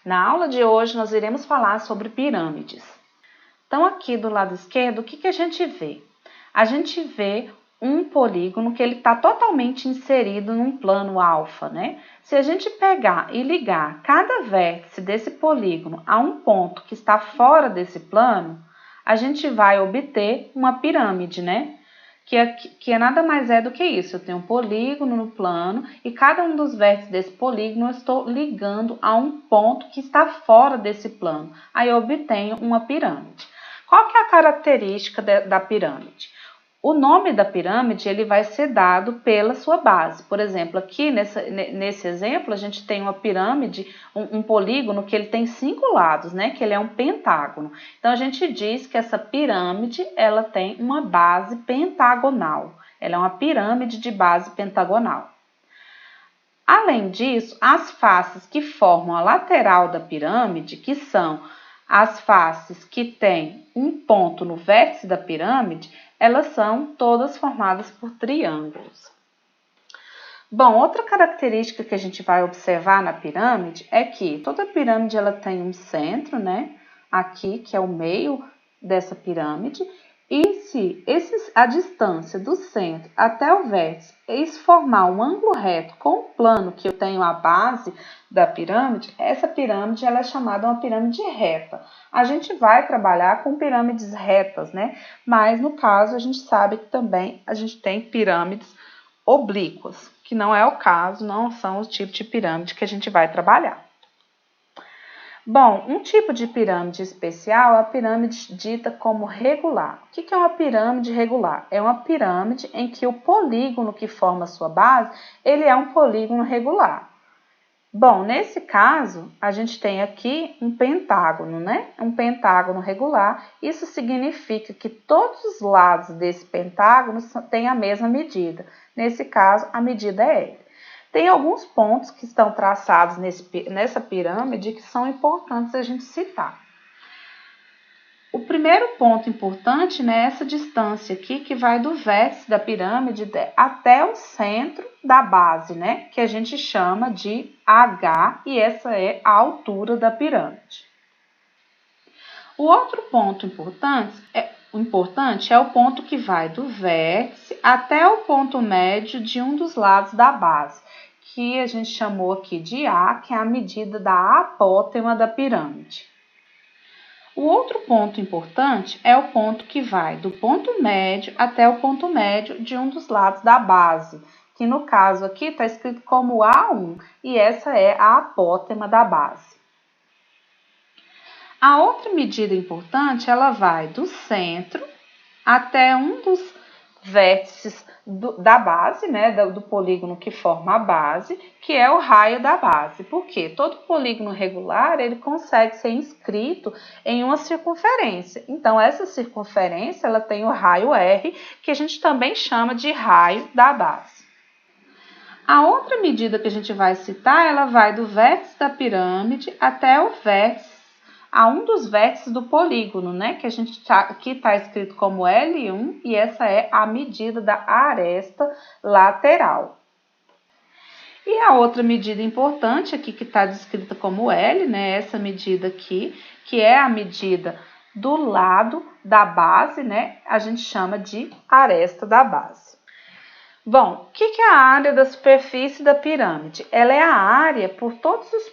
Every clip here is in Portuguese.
Na aula de hoje nós iremos falar sobre pirâmides. Então aqui do lado esquerdo, o que a gente vê? A gente vê um polígono que ele está totalmente inserido num plano alfa, né? Se a gente pegar e ligar cada vértice desse polígono a um ponto que está fora desse plano, a gente vai obter uma pirâmide, né? Que nada mais é do que isso. Eu tenho um polígono no plano e cada um dos vértices desse polígono eu estou ligando a um ponto que está fora desse plano. Aí eu obtenho uma pirâmide. Qual que é a característica da pirâmide? O nome da pirâmide ele vai ser dado pela sua base. Por exemplo, aqui nesse exemplo, a gente tem uma pirâmide, um polígono que ele tem 5 lados, né? Que ele é um pentágono. Então, a gente diz que essa pirâmide ela tem uma base pentagonal. Ela é uma pirâmide de base pentagonal. Além disso, as faces que formam a lateral da pirâmide, que são as faces que têm um ponto no vértice da pirâmide, elas são todas formadas por triângulos. Bom, outra característica que a gente vai observar na pirâmide é que toda pirâmide ela tem um centro, né? Aqui, que é o meio dessa pirâmide. E se a distância do centro até o vértice formar um ângulo reto com o plano que eu tenho a base da pirâmide, essa pirâmide ela é chamada uma pirâmide reta. A gente vai trabalhar com pirâmides retas, né? Mas no caso a gente sabe que também a gente tem pirâmides oblíquas, que não é o caso, não são os tipos de pirâmide que a gente vai trabalhar. Bom, um tipo de pirâmide especial é a pirâmide dita como regular. O que é uma pirâmide regular? É uma pirâmide em que o polígono que forma a sua base, ele é um polígono regular. Bom, nesse caso, a gente tem aqui um pentágono, né? Um pentágono regular. Isso significa que todos os lados desse pentágono têm a mesma medida. Nesse caso, a medida é L. Tem alguns pontos que estão traçados nessa pirâmide que são importantes a gente citar. O primeiro ponto importante é essa distância aqui que vai do vértice da pirâmide até o centro da base, né? Que a gente chama de H e essa é a altura da pirâmide. O outro ponto importante é o ponto que vai do vértice até o ponto médio de um dos lados da base, que a gente chamou aqui de A, que é a medida da apótema da pirâmide. O outro ponto importante é o ponto que vai do ponto médio até o ponto médio de um dos lados da base, que no caso aqui está escrito como A1, e essa é a apótema da base. A outra medida importante, ela vai do centro até um dos vértices da base, né, do polígono que forma a base, que é o raio da base. Por quê? Todo polígono regular, ele consegue ser inscrito em uma circunferência. Então, essa circunferência, ela tem o raio R, que a gente também chama de raio da base. A outra medida que a gente vai citar, ela vai do vértice da pirâmide até o vértice, a um dos vértices do polígono, né? Que aqui está escrito como L1 e essa é a medida da aresta lateral. E a outra medida importante aqui que está descrita como L, né? Essa medida aqui, que é a medida do lado da base, né? A gente chama de aresta da base. Bom, o que é a área da superfície da pirâmide? Ela é a área por todos os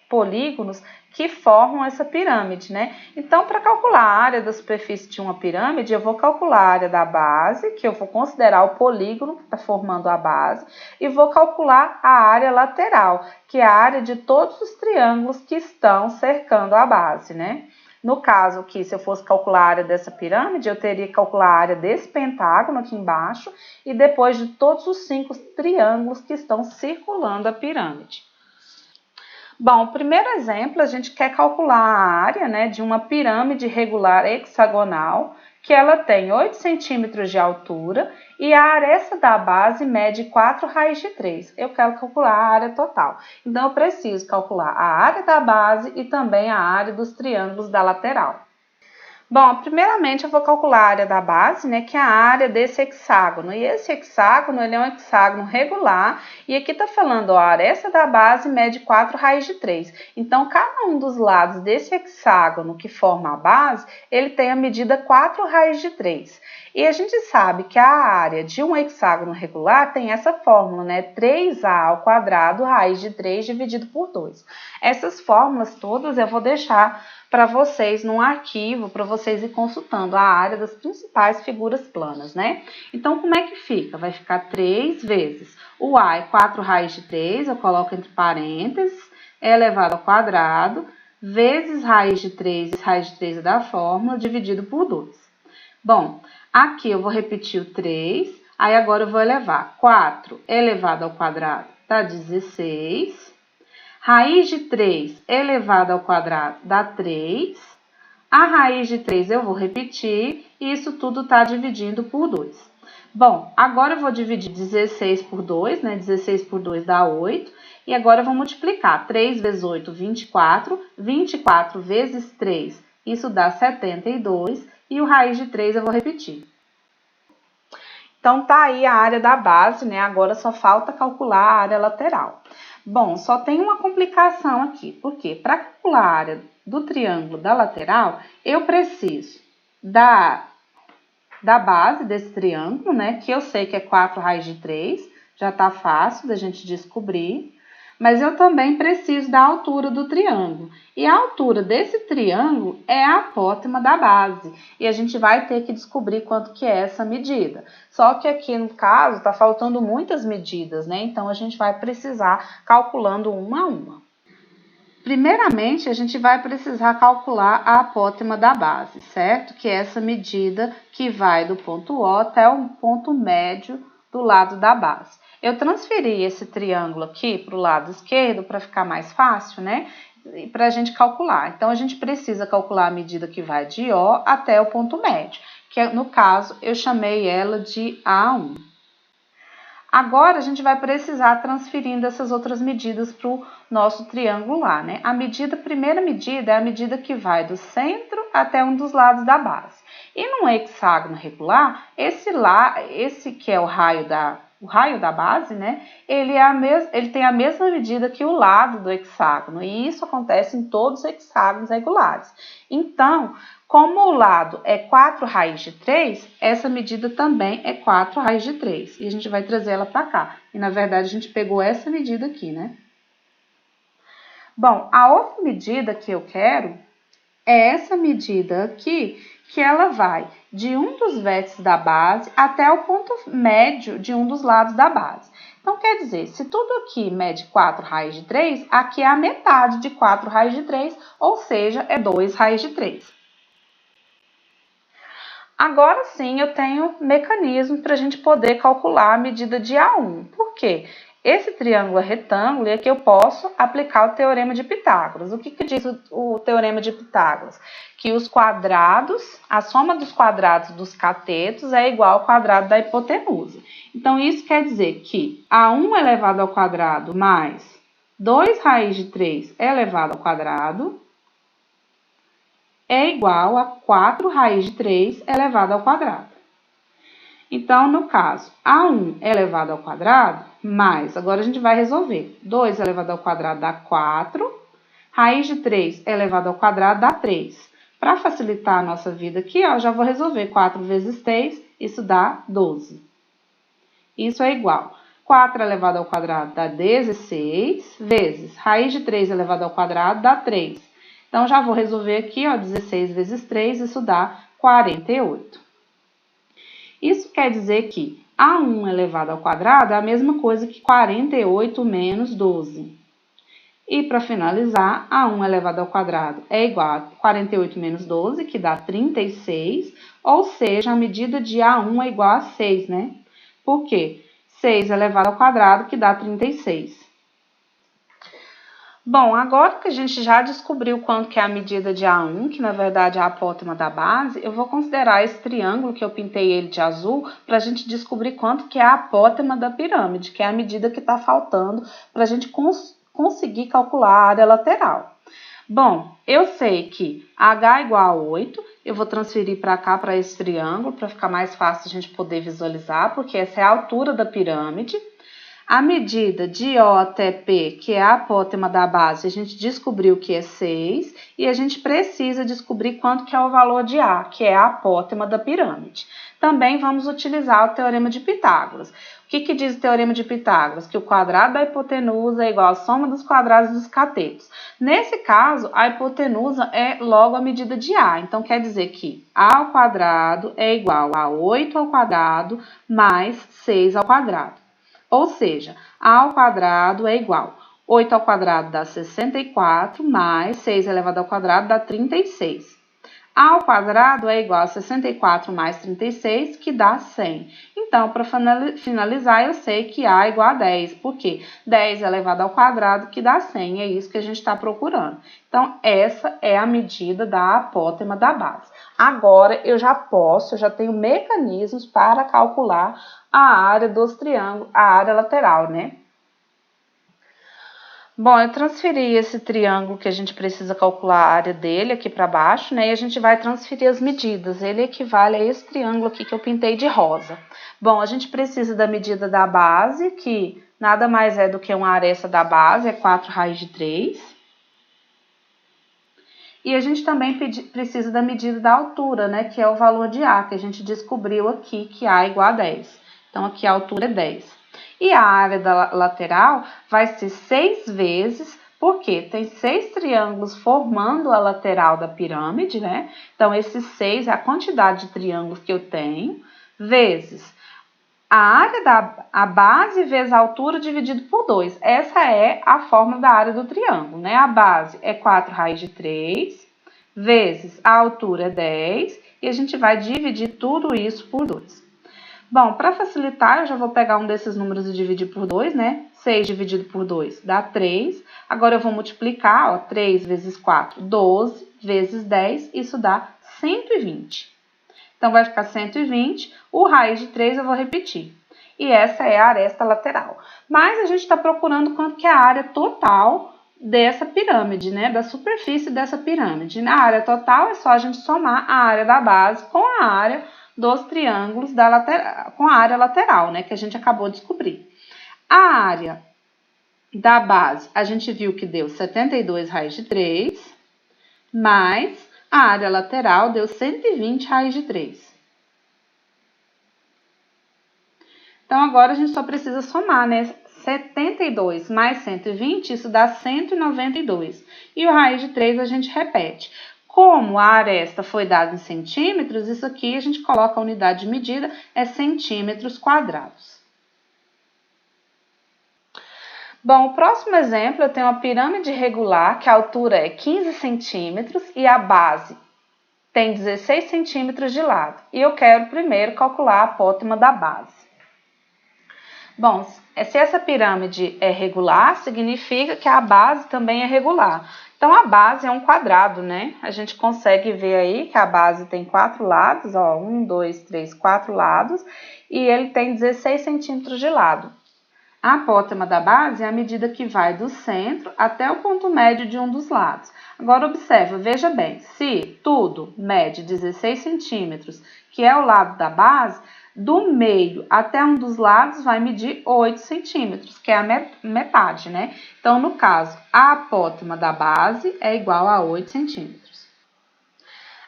polígonos que formam essa pirâmide, né? Então, para calcular a área da superfície de uma pirâmide, eu vou calcular a área da base, que eu vou considerar o polígono que está formando a base, e vou calcular a área lateral, que é a área de todos os triângulos que estão cercando a base, né? No caso aqui, se eu fosse calcular a área dessa pirâmide, eu teria que calcular a área desse pentágono aqui embaixo e depois de todos os 5 triângulos que estão circulando a pirâmide. Bom, o primeiro exemplo, a gente quer calcular a área, né, de uma pirâmide regular hexagonal, que ela tem 8 centímetros de altura e a aresta da base mede 4 raiz de 3. Eu quero calcular a área total. Então, eu preciso calcular a área da base e também a área dos triângulos da lateral. Bom, primeiramente eu vou calcular a área da base, né, que é a área desse hexágono. E esse hexágono, ele é um hexágono regular, e aqui tá falando, ó, a aresta da base mede 4 raiz de 3. Então, cada um dos lados desse hexágono que forma a base, ele tem a medida 4 raiz de 3. E a gente sabe que a área de um hexágono regular tem essa fórmula, né, 3a ao quadrado raiz de 3 dividido por 2. Essas fórmulas todas eu vou deixar para vocês num arquivo, para vocês ir consultando a área das principais figuras planas, né? Então, como é que fica? Vai ficar 3 vezes o a é 4 raiz de 3, eu coloco entre parênteses, é elevado ao quadrado, vezes raiz de 3 é da fórmula, dividido por 2. Bom, aqui eu vou repetir o 3, aí agora eu vou elevar 4 elevado ao quadrado, dá 16. Raiz de 3 elevado ao quadrado dá 3. A raiz de 3 eu vou repetir e isso tudo está dividindo por 2. Bom, agora eu vou dividir 16 por 2, né? 16 por 2 dá 8. E agora eu vou multiplicar. 3 vezes 8, 24. 24 vezes 3, isso dá 72. E o raiz de 3 eu vou repetir. Então, tá aí a área da base, né? Agora só falta calcular a área lateral. Bom, só tem uma complicação aqui, porque para calcular a área do triângulo da lateral, eu preciso da base desse triângulo, né? Que eu sei que é 4 raiz de 3, já tá fácil da gente descobrir. Mas eu também preciso da altura do triângulo. E a altura desse triângulo é a apótema da base. E a gente vai ter que descobrir quanto que é essa medida. Só que aqui no caso está faltando muitas medidas, né? Então a gente vai precisar calculando uma a uma. Primeiramente, a gente vai precisar calcular a apótema da base, certo? Que é essa medida que vai do ponto O até o ponto médio do lado da base. Eu transferi esse triângulo aqui para o lado esquerdo para ficar mais fácil, né? Para a gente calcular. Então, a gente precisa calcular a medida que vai de O até o ponto médio, que no caso eu chamei ela de A1. Agora, a gente vai precisar transferindo essas outras medidas para o nosso triângulo lá, né? A primeira medida é a medida que vai do centro até um dos lados da base. E num hexágono regular, esse que é o raio da base, né? Ele tem a mesma medida que o lado do hexágono, e isso acontece em todos os hexágonos regulares. Então, como o lado é 4 raiz de 3, essa medida também é 4 raiz de 3. E a gente vai trazer ela para cá. E, na verdade, a gente pegou essa medida aqui, né? Bom, a outra medida que eu quero é essa medida aqui, que ela vai de um dos vértices da base até o ponto médio de um dos lados da base. Então, quer dizer, se tudo aqui mede 4 raiz de 3, aqui é a metade de 4 raiz de 3, ou seja, é 2 raiz de 3. Agora sim eu tenho mecanismo para a gente poder calcular a medida de A1. Por quê? Esse triângulo é retângulo e aqui eu posso aplicar o teorema de Pitágoras. O que diz o teorema de Pitágoras? Que os quadrados, a soma dos quadrados dos catetos é igual ao quadrado da hipotenusa. Então, isso quer dizer que A1 elevado ao quadrado mais 2 raiz de 3 elevado ao quadrado é igual a 4 raiz de 3 elevado ao quadrado. Então, no caso, A1 elevado ao quadrado, mais, agora a gente vai resolver. 2 elevado ao quadrado dá 4, raiz de 3 elevado ao quadrado dá 3. Para facilitar a nossa vida aqui, ó, eu já vou resolver 4 vezes 3, isso dá 12. Isso é igual. 4 elevado ao quadrado dá 16, vezes raiz de 3 elevado ao quadrado dá 3. Então, já vou resolver aqui, ó, 16 vezes 3, isso dá 48. Isso quer dizer que A1 elevado ao quadrado é a mesma coisa que 48 menos 12. E, para finalizar, A1 elevado ao quadrado é igual a 48 menos 12, que dá 36, ou seja, a medida de A1 é igual a 6, né? Por quê? 6 elevado ao quadrado, que dá 36. Bom, agora que a gente já descobriu quanto que é a medida de A1, que na verdade é a apótema da base, eu vou considerar esse triângulo que eu pintei ele de azul para a gente descobrir quanto que é a apótema da pirâmide, que é a medida que está faltando para a gente conseguir calcular a área lateral. Bom, eu sei que h igual a 8, eu vou transferir para cá, para esse triângulo, para ficar mais fácil a gente poder visualizar, porque essa é a altura da pirâmide. A medida de O até P, que é a apótema da base, a gente descobriu que é 6, e a gente precisa descobrir quanto que é o valor de A, que é a apótema da pirâmide. Também vamos utilizar o teorema de Pitágoras. O que diz o teorema de Pitágoras? Que o quadrado da hipotenusa é igual à soma dos quadrados dos catetos. Nesse caso, a hipotenusa é logo a medida de A. Então, quer dizer que A ao quadrado é igual a 8 ao quadrado mais 6 ao quadrado. Ou seja, A ao quadrado é igual a 8 ao quadrado dá 64, mais 6 elevado ao quadrado dá 36. A ao quadrado é igual a 64 mais 36, que dá 100. Então, para finalizar, eu sei que A é igual a 10, porque 10 elevado ao quadrado que dá 100, é isso que a gente está procurando. Então, essa é a medida da apótema da base. Agora, eu já tenho mecanismos para calcular a área dos triângulos, a área lateral, né? Bom, eu transferi esse triângulo que a gente precisa calcular a área dele aqui para baixo, né? E a gente vai transferir as medidas. Ele equivale a esse triângulo aqui que eu pintei de rosa. Bom, a gente precisa da medida da base, que nada mais é do que uma aresta da base, é 4 raiz de 3. E a gente também precisa da medida da altura, né? Que é o valor de A, que a gente descobriu aqui que A é igual a 10. Então, aqui a altura é 10. E a área da lateral vai ser 6 vezes, porque tem 6 triângulos formando a lateral da pirâmide, né? Então, esses 6 é a quantidade de triângulos que eu tenho, vezes a área a base vezes a altura dividido por 2. Essa é a fórmula da área do triângulo, né? A base é 4 raiz de 3, vezes a altura é 10, e a gente vai dividir tudo isso por 2. Bom, para facilitar, eu já vou pegar um desses números e dividir por 2, né? 6 dividido por 2 dá 3. Agora eu vou multiplicar, ó, 3 vezes 4, 12, vezes 10, isso dá 120. Então, vai ficar 120, o raiz de 3 eu vou repetir. E essa é a aresta lateral. Mas a gente está procurando quanto que é a área total dessa pirâmide, né? Da superfície dessa pirâmide. Na área total é só a gente somar a área da base com a área dos triângulos da lateral, com a área lateral, né, que a gente acabou de descobrir. A área da base, a gente viu que deu 72 raiz de 3, mais a área lateral deu 120 raiz de 3. Então, agora a gente só precisa somar, né? 72 mais 120, isso dá 192. E o raiz de 3 a gente repete. Como a aresta foi dada em centímetros, isso aqui a gente coloca a unidade de medida, é centímetros quadrados. Bom, o próximo exemplo, eu tenho uma pirâmide regular, que a altura é 15 centímetros e a base tem 16 centímetros de lado. E eu quero primeiro calcular a apótema da base. Bom, se essa pirâmide é regular, significa que a base também é regular. Então, a base é um quadrado, né? A gente consegue ver aí que a base tem 4 lados, ó, 1, 2, 3, 4 lados, e ele tem 16 centímetros de lado. A apótema da base é a medida que vai do centro até o ponto médio de um dos lados. Agora, observa, veja bem, se tudo mede 16 centímetros, que é o lado da base, do meio até um dos lados vai medir 8 centímetros, que é a metade, né? Então, no caso, a apótema da base é igual a 8 centímetros.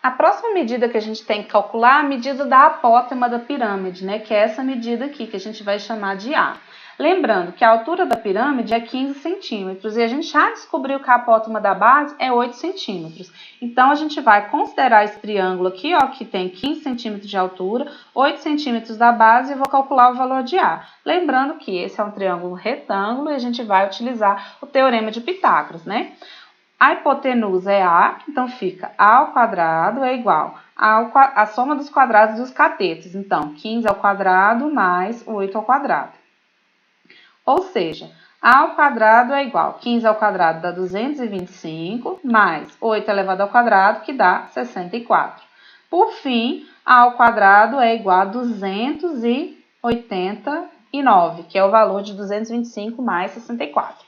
A próxima medida que a gente tem que calcular é a medida da apótema da pirâmide, né? Que é essa medida aqui, que a gente vai chamar de A. Lembrando que a altura da pirâmide é 15 centímetros e a gente já descobriu que a apótema da base é 8 centímetros. Então, a gente vai considerar esse triângulo aqui, ó, que tem 15 centímetros de altura, 8 centímetros da base e vou calcular o valor de A. Lembrando que esse é um triângulo retângulo e a gente vai utilizar o teorema de Pitágoras, né? A hipotenusa é A, então fica A ao quadrado é igual a soma dos quadrados dos catetos. Então, 15 ao quadrado mais 8 ao quadrado. Ou seja, A ao quadrado é igual a 15 ao quadrado dá 225, mais 8 elevado ao quadrado, que dá 64. Por fim, A ao quadrado é igual a 289, que é o valor de 225 mais 64.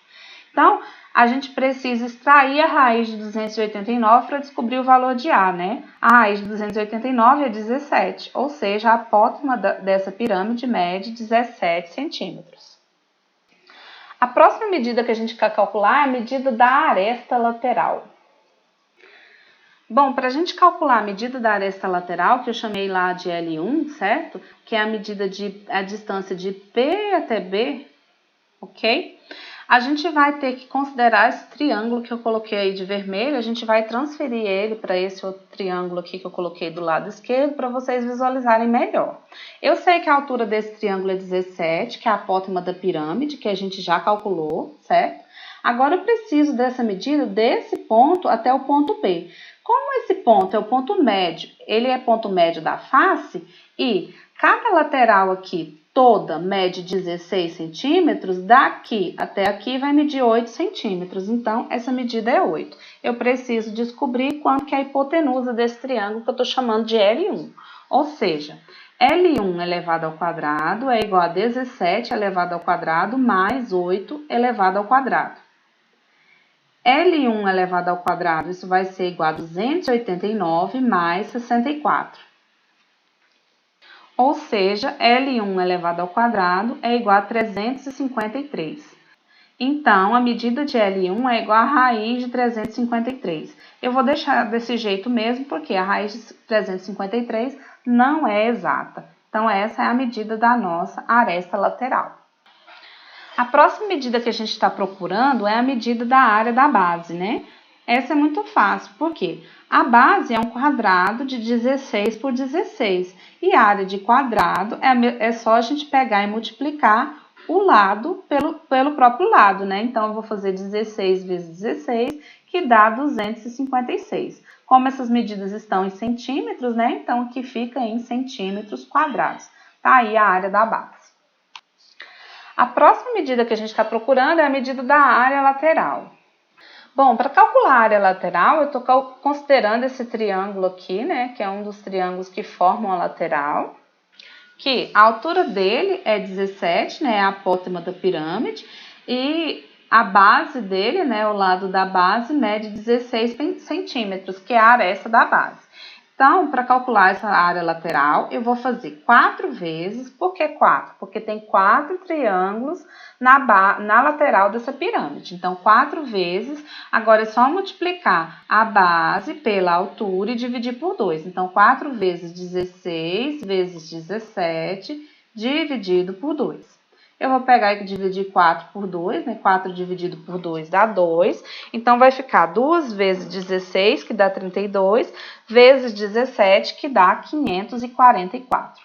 Então, a gente precisa extrair a raiz de 289 para descobrir o valor de A, né? A raiz de 289 é 17, ou seja, a apótema dessa pirâmide mede 17 centímetros. A próxima medida que a gente quer calcular é a medida da aresta lateral. Bom, para a gente calcular a medida da aresta lateral, que eu chamei lá de L1, certo? Que é a medida a distância de P até B, ok? A gente vai ter que considerar esse triângulo que eu coloquei aí de vermelho, a gente vai transferir ele para esse outro triângulo aqui que eu coloquei do lado esquerdo para vocês visualizarem melhor. Eu sei que a altura desse triângulo é 17, que é a apótema da pirâmide, que a gente já calculou, certo? Agora eu preciso dessa medida desse ponto até o ponto B. Como esse ponto é o ponto médio, ele é ponto médio da face e cada lateral aqui toda mede 16 centímetros, daqui até aqui vai medir 8 centímetros, então essa medida é 8. Eu preciso descobrir quanto que é a hipotenusa desse triângulo que eu estou chamando de L1. Ou seja, L1 elevado ao quadrado é igual a 17 elevado ao quadrado mais 8 elevado ao quadrado. L1 elevado ao quadrado, isso vai ser igual a 289 mais 64. Ou seja, L1 elevado ao quadrado é igual a 353. Então, a medida de L1 é igual a raiz de 353. Eu vou deixar desse jeito mesmo, porque a raiz de 353 não é exata. Então, essa é a medida da nossa aresta lateral. A próxima medida que a gente está procurando é a medida da área da base, né? Essa é muito fácil, porque a base é um quadrado de 16 por 16 e a área de quadrado é só a gente pegar e multiplicar o lado pelo próprio lado, né? Então, eu vou fazer 16 vezes 16, que dá 256. Como essas medidas estão em centímetros, né? Então, aqui fica em centímetros quadrados. Tá aí a área da base. A próxima medida que a gente está procurando é a medida da área lateral. Bom, para calcular a área lateral, eu estou considerando esse triângulo aqui, né, que é um dos triângulos que formam a lateral, que a altura dele é 17, né, a apótema da pirâmide, e a base dele, né, o lado da base, mede 16 centímetros, que é a aresta da base. Então, para calcular essa área lateral, eu vou fazer 4 vezes. Por que 4? Porque tem 4 triângulos na lateral dessa pirâmide. Então, 4 vezes. Agora, é só multiplicar a base pela altura e dividir por 2. Então, 4 vezes 16 vezes 17 dividido por 2. Eu vou pegar e dividir 4 por 2, né? 4 dividido por 2 dá 2. Então, vai ficar 2 vezes 16, que dá 32, vezes 17, que dá 544.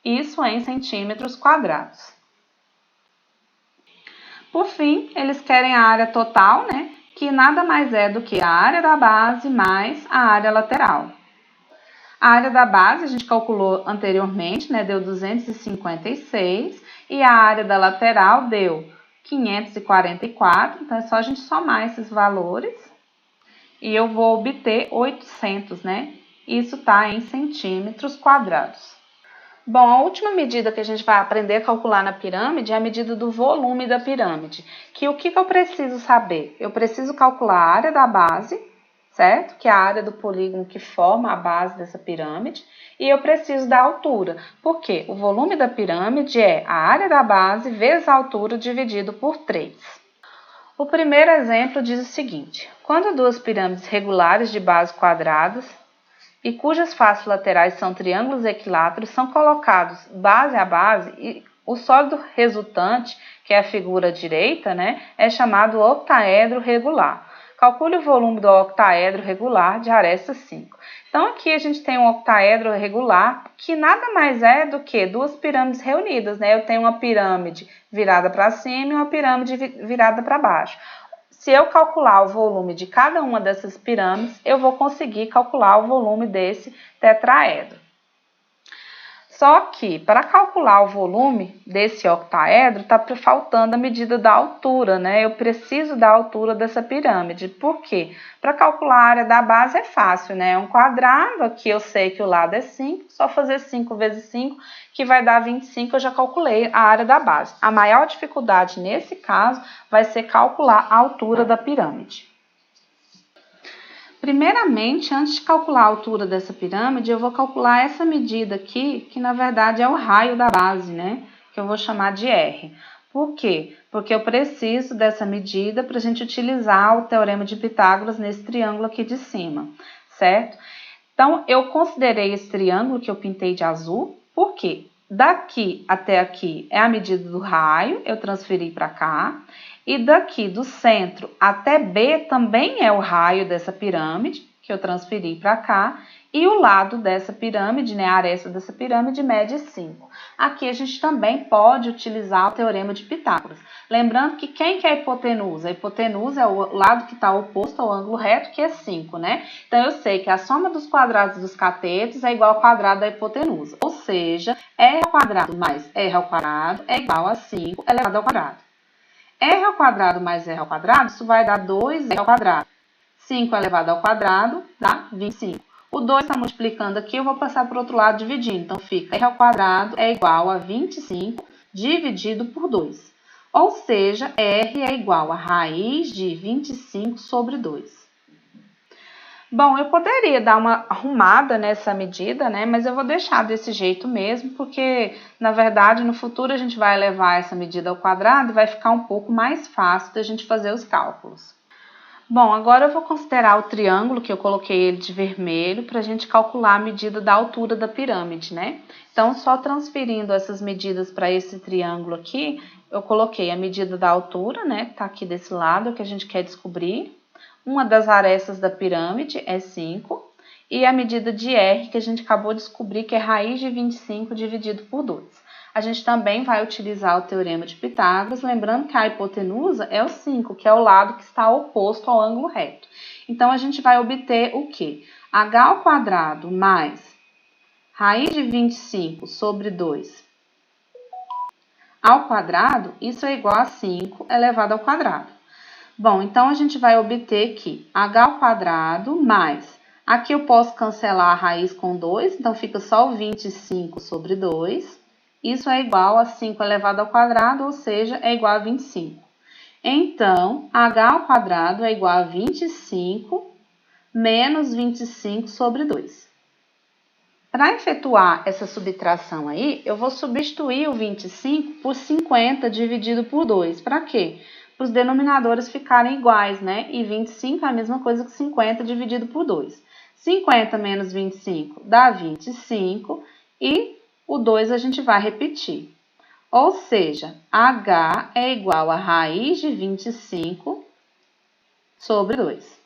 Isso em centímetros quadrados. Por fim, eles querem a área total, né? Que nada mais é do que a área da base mais a área lateral. A área da base a gente calculou anteriormente, né? Deu 256. E a área da lateral deu 544, então é só a gente somar esses valores e eu vou obter 800, né? Isso está em centímetros quadrados. Bom, a última medida que a gente vai aprender a calcular na pirâmide é a medida do volume da pirâmide. Que o que eu preciso saber? Eu preciso calcular a área da base, certo? Que é a área do polígono que forma a base dessa pirâmide. E eu preciso da altura, porque o volume da pirâmide é a área da base vezes a altura dividido por 3. O primeiro exemplo diz o seguinte: quando duas pirâmides regulares de bases quadradas e cujas faces laterais são triângulos equiláteros são colocados base a base e o sólido resultante, que é a figura direita, né, é chamado octaedro regular. Calcule o volume do octaedro regular de aresta 5. Então, aqui a gente tem um octaedro regular, que nada mais é do que duas pirâmides reunidas, né? Eu tenho uma pirâmide virada para cima e uma pirâmide virada para baixo. Se eu calcular o volume de cada uma dessas pirâmides, eu vou conseguir calcular o volume desse tetraedro. Só que, para calcular o volume desse octaedro, está faltando a medida da altura, né? Eu preciso da altura dessa pirâmide. Por quê? Para calcular a área da base é fácil, né? É um quadrado, aqui eu sei que o lado é 5, só fazer 5 vezes 5, que vai dar 25, eu já calculei a área da base. A maior dificuldade nesse caso vai ser calcular a altura da pirâmide. Primeiramente, antes de calcular a altura dessa pirâmide, eu vou calcular essa medida aqui, que na verdade é o raio da base, né? Que eu vou chamar de R. Por quê? Porque eu preciso dessa medida para a gente utilizar o teorema de Pitágoras nesse triângulo aqui de cima, certo? Então, eu considerei esse triângulo que eu pintei de azul, por quê? Daqui até aqui é a medida do raio, eu transferi para cá. E daqui do centro até B também é o raio dessa pirâmide, que eu transferi para cá. E o lado dessa pirâmide, né, a aresta dessa pirâmide, mede 5. Aqui a gente também pode utilizar o teorema de Pitágoras. Lembrando que quem que é a hipotenusa? A hipotenusa é o lado que está oposto ao ângulo reto, que é 5, né? Então, eu sei que a soma dos quadrados dos catetos é igual ao quadrado da hipotenusa. Ou seja, R ao quadrado mais R ao quadrado é igual a 5 elevado ao quadrado. R ao quadrado mais R ao quadrado, isso vai dar 2R ao quadrado. 5 elevado ao quadrado dá 25. O 2 está multiplicando aqui, eu vou passar para o outro lado dividindo. Então, fica R ao quadrado é igual a 25 dividido por 2. Ou seja, R é igual a raiz de 25 sobre 2. Bom, eu poderia dar uma arrumada nessa medida, né? Mas eu vou deixar desse jeito mesmo, porque, na verdade, no futuro a gente vai levar essa medida ao quadrado e vai ficar um pouco mais fácil da gente fazer os cálculos. Bom, agora eu vou considerar o triângulo, que eu coloquei ele de vermelho, para a gente calcular a medida da altura da pirâmide, né? Então, só transferindo essas medidas para esse triângulo aqui, eu coloquei a medida da altura, né? Que tá aqui desse lado, que a gente quer descobrir. Uma das arestas da pirâmide é 5, e a medida de R, que a gente acabou de descobrir, que é raiz de 25 dividido por 2. A gente também vai utilizar o teorema de Pitágoras, lembrando que a hipotenusa é o 5, que é o lado que está oposto ao ângulo reto. Então, a gente vai obter o quê? H ao quadrado mais raiz de 25 sobre 2 ao quadrado, isso é igual a 5 elevado ao quadrado. Bom, então a gente vai obter que h ao quadrado mais, aqui eu posso cancelar a raiz com 2, então fica só o 25 sobre 2. Isso é igual a 5 elevado ao quadrado, ou seja, é igual a 25. Então, h ao quadrado é igual a 25 menos 25 sobre 2. Para efetuar essa subtração aí, eu vou substituir o 25 por 50 dividido por 2. Para quê? Para os denominadores ficarem iguais, né? E 25 é a mesma coisa que 50 dividido por 2. 50 menos 25 dá 25 e o 2 a gente vai repetir. Ou seja, h é igual a raiz de 25 sobre 2.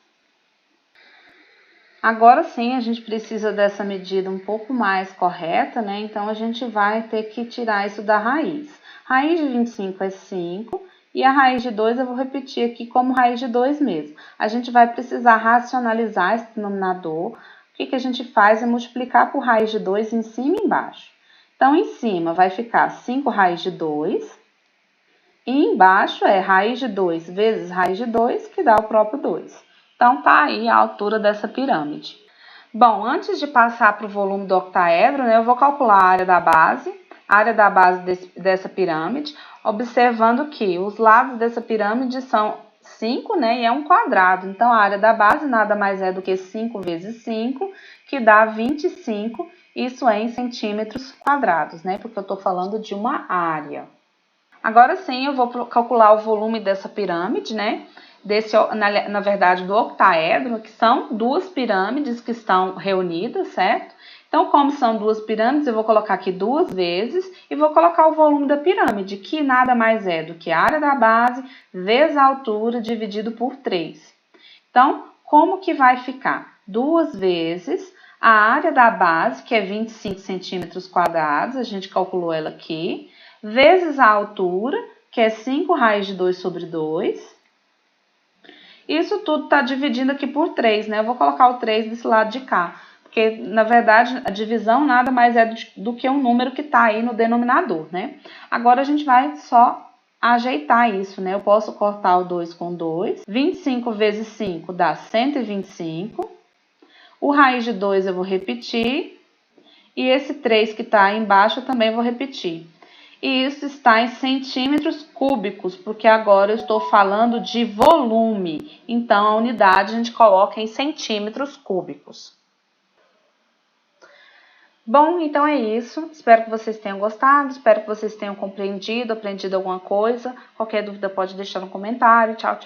Agora sim, a gente precisa dessa medida um pouco mais correta, né? Então, a gente vai ter que tirar isso da raiz. Raiz de 25 é 5 e a raiz de 2 eu vou repetir aqui como raiz de 2 mesmo. A gente vai precisar racionalizar esse denominador. O que a gente faz é multiplicar por raiz de 2 em cima e embaixo. Então, em cima vai ficar 5 raiz de 2 e embaixo é raiz de 2 vezes raiz de 2, que dá o próprio 2. Então, tá aí a altura dessa pirâmide. Bom, antes de passar para o volume do octaedro, né, eu vou calcular a área da base dessa pirâmide, observando que os lados dessa pirâmide são 5, né, e é um quadrado. Então, a área da base nada mais é do que 5 vezes 5, que dá 25, isso é em centímetros quadrados, né, porque eu estou falando de uma área. Agora sim, eu vou calcular o volume dessa pirâmide, né, na verdade, do octaedro, que são duas pirâmides que estão reunidas, certo? Então, como são duas pirâmides, eu vou colocar aqui 2 vezes e vou colocar o volume da pirâmide, que nada mais é do que a área da base vezes a altura dividido por 3. Então, como que vai ficar? 2 vezes a área da base, que é 25 centímetros quadrados, a gente calculou ela aqui, vezes a altura, que é 5 raiz de 2 sobre 2. Isso tudo está dividindo aqui por 3, né? Eu vou colocar o 3 desse lado de cá, porque porque, na verdade, a divisão nada mais é do que um número que está aí no denominador, né? Agora, a gente vai só ajeitar isso, né? Eu posso cortar o 2 com 2. 25 vezes 5 dá 125. O raiz de 2 eu vou repetir. E esse 3 que está aí embaixo eu também vou repetir. E isso está em centímetros cúbicos, porque agora eu estou falando de volume. Então, a unidade a gente coloca em centímetros cúbicos. Bom, então é isso. Espero que vocês tenham gostado, espero que vocês tenham compreendido, aprendido alguma coisa. Qualquer dúvida pode deixar no comentário. Tchau, tchau.